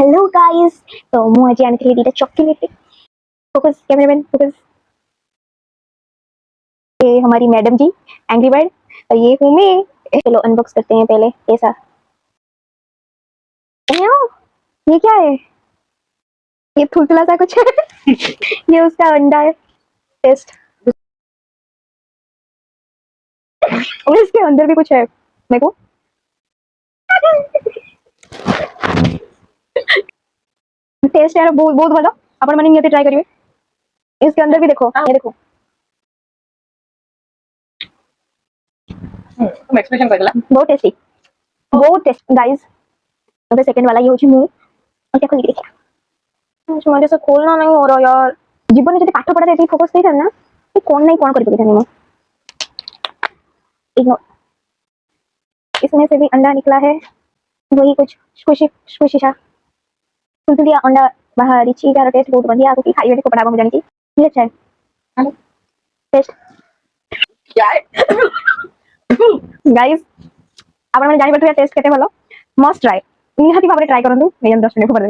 Hello guys. तो मु आज आनी दीटा चॉकलेट। Focus cameraman focus. ये हमारी मैडम जी एंग्री बर्ड और ये हूँ मैं। चलो अनबॉक्स करते हैं पहले कैसा। ये क्या है? ये थुलथुला सा कुछ है। ये उसका अंडा है। टेस्ट। और इसके अंदर भी कुछ है मेरे को। टेस्ट यार बहुत बहुत भलो। अपन मैंने नियति ट्राई करिए। इसके अंदर भी देखो, ये देखो। तुम एक्सप्रेशन कर देला बहुत टेस्टी, बहुत टेस्ट गाइस। तो सेकंड वाला ये हो मु और क्या खोल के देखा। मुझे से खोलना नहीं हो रहा यार। जीवन में जब पाठ पढ़ा देती फोकस नहीं करना। ये कौन नहीं कौन कर पकड़ानी मो। इग्नोर। इसमें से भी अंडा निकला है। वही कुछ स्क्विशी स्क्विशी सा तुलतुलिया अंडा बाहर इची का टेस्ट बहुत बढ़िया क्योंकि खाई वाली को पड़ा मुझे नहीं। ये अच्छा है टेस्ट। क्या है गाइस आपण मैंने जानि पड़िया टेस्ट केते भलो। Must try. निहाती भाबरे ट्राई करंतु। नियन 10 मिनिट पर